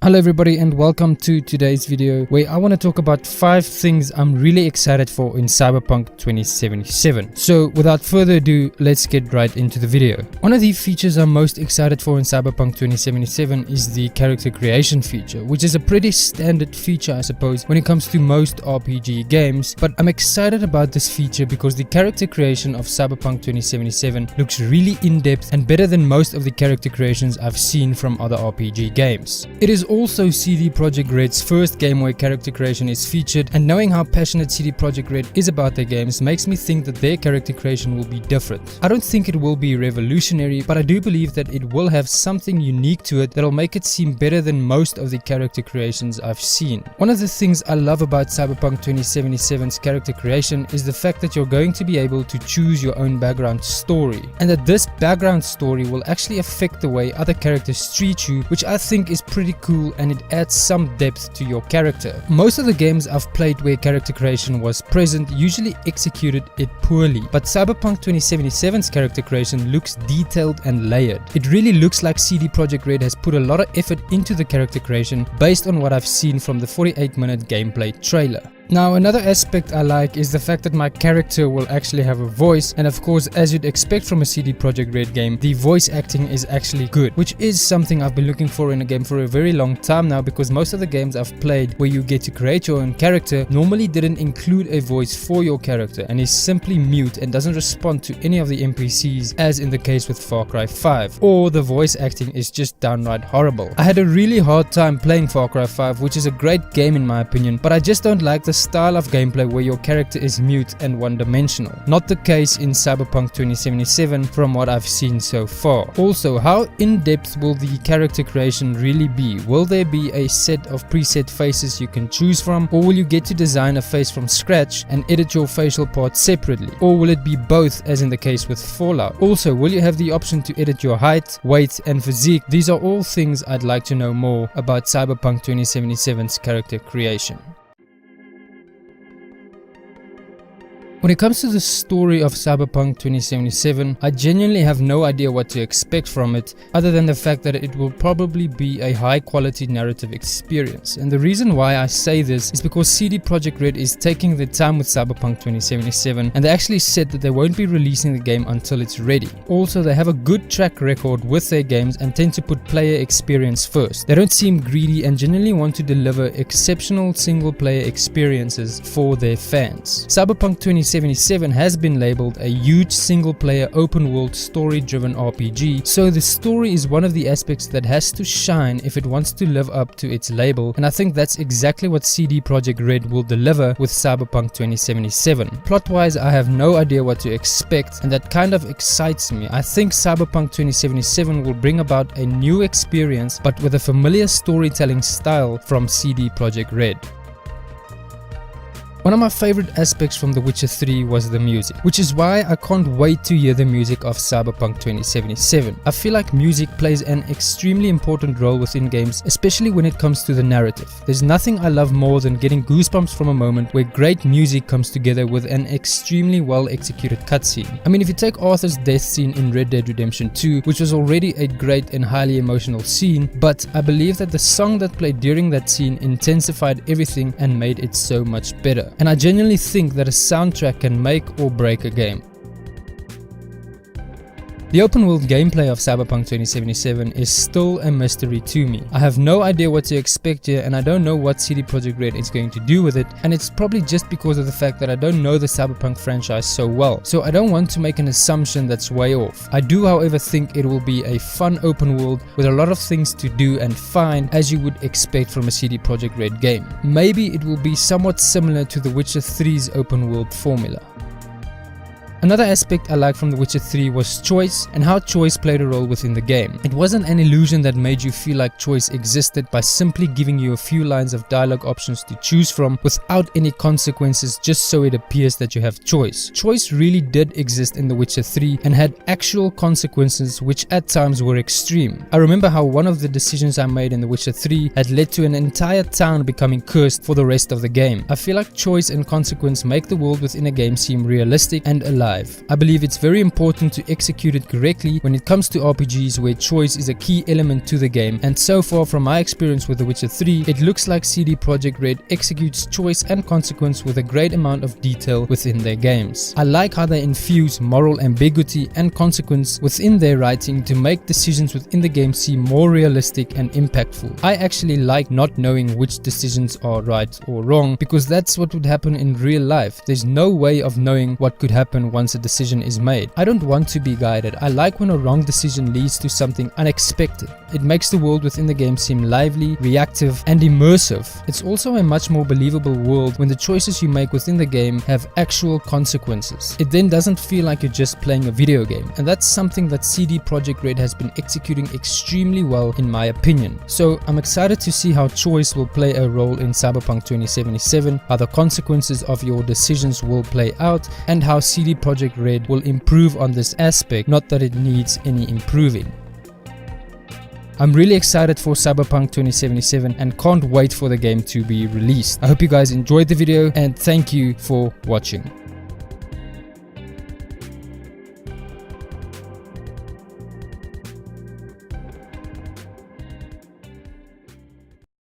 Hello everybody and welcome to today's video where I want to talk about 5 things I'm really excited for in Cyberpunk 2077. So without further ado, let's get right into the video. One of the features I'm most excited for in Cyberpunk 2077 is the character creation feature, which is a pretty standard feature I suppose when it comes to most RPG games, but I'm excited about this feature because the character creation of Cyberpunk 2077 looks really in-depth and better than most of the character creations I've seen from other RPG games. It is also CD Projekt Red's first game where character creation is featured, and knowing how passionate CD Projekt Red is about their games makes me think that their character creation will be different. I don't think it will be revolutionary, but I do believe that it will have something unique to it that'll make it seem better than most of the character creations I've seen. One of the things I love about Cyberpunk 2077's character creation is the fact that you're going to be able to choose your own background story, and that this background story will actually affect the way other characters treat you, which I think is pretty cool and it adds some depth to your character. Most of the games I've played where character creation was present usually executed it poorly, but Cyberpunk 2077's character creation looks detailed and layered. It really looks like CD Projekt Red has put a lot of effort into the character creation based on what I've seen from the 48-minute gameplay trailer. Now, another aspect I like is the fact that my character will actually have a voice, and of course, as you'd expect from a CD Projekt Red game, the voice acting is actually good, which is something I've been looking for in a game for a very long time now, because most of the games I've played where you get to create your own character normally didn't include a voice for your character and is simply mute and doesn't respond to any of the NPCs, as in the case with Far Cry 5, or the voice acting is just downright horrible. I had a really hard time playing Far Cry 5, which is a great game in my opinion, but I just don't like the style of gameplay where your character is mute and one-dimensional. Not the case in Cyberpunk 2077 from what I've seen so far. Also, how in-depth will the character creation really be? Will there be a set of preset faces you can choose from, or will you get to design a face from scratch and edit your facial parts separately? Or will it be both, as in the case with Fallout? Also, will you have the option to edit your height, weight and physique? These are all things I'd like to know more about Cyberpunk 2077's character creation. When it comes to the story of Cyberpunk 2077, I genuinely have no idea what to expect from it, other than the fact that it will probably be a high quality narrative experience. And the reason why I say this is because CD Projekt Red is taking their time with Cyberpunk 2077, and they actually said that they won't be releasing the game until it's ready. Also, they have a good track record with their games and tend to put player experience first. They don't seem greedy and genuinely want to deliver exceptional single player experiences for their fans. Cyberpunk 2077 has been labeled a huge single-player open-world story-driven RPG, so the story is one of the aspects that has to shine if it wants to live up to its label, and I think that's exactly what CD Projekt Red will deliver with Cyberpunk 2077. Plot-wise, I have no idea what to expect, and that kind of excites me. I think Cyberpunk 2077 will bring about a new experience, but with a familiar storytelling style from CD Projekt Red. One of my favorite aspects from The Witcher 3 was the music, which is why I can't wait to hear the music of Cyberpunk 2077. I feel like music plays an extremely important role within games, especially when it comes to the narrative. There's nothing I love more than getting goosebumps from a moment where great music comes together with an extremely well executed cutscene. I mean, if you take Arthur's death scene in Red Dead Redemption 2, which was already a great and highly emotional scene, but I believe that the song that played during that scene intensified everything and made it so much better. And I genuinely think that a soundtrack can make or break a game. The open world gameplay of Cyberpunk 2077 is still a mystery to me. I have no idea what to expect here, and I don't know what CD Projekt Red is going to do with it, and it's probably just because of the fact that I don't know the Cyberpunk franchise so well, so I don't want to make an assumption that's way off. I do however think it will be a fun open world with a lot of things to do and find, as you would expect from a CD Projekt Red game. Maybe it will be somewhat similar to The Witcher 3's open world formula. Another aspect I liked from The Witcher 3 was choice and how choice played a role within the game. It wasn't an illusion that made you feel like choice existed by simply giving you a few lines of dialogue options to choose from without any consequences, just so it appears that you have choice. Choice really did exist in The Witcher 3 and had actual consequences, which at times were extreme. I remember how one of the decisions I made in The Witcher 3 had led to an entire town becoming cursed for the rest of the game. I feel like choice and consequence make the world within a game seem realistic and alive. life. I believe it's very important to execute it correctly when it comes to RPGs where choice is a key element to the game, and so far from my experience with The Witcher 3, it looks like CD Projekt Red executes choice and consequence with a great amount of detail within their games. I like how they infuse moral ambiguity and consequence within their writing to make decisions within the game seem more realistic and impactful. I actually like not knowing which decisions are right or wrong, because that's what would happen in real life. There's no way of knowing what could happen once a decision is made. I don't want to be guided. I like when a wrong decision leads to something unexpected. It makes the world within the game seem lively, reactive, and immersive. It's also a much more believable world when the choices you make within the game have actual consequences. It then doesn't feel like you're just playing a video game, and that's something that CD Projekt Red has been executing extremely well in my opinion. So I'm excited to see how choice will play a role in Cyberpunk 2077, how the consequences of your decisions will play out, and how CD Projekt Red will improve on this aspect, not that it needs any improving. I'm really excited for Cyberpunk 2077 and can't wait for the game to be released. I hope you guys enjoyed the video and thank you for watching.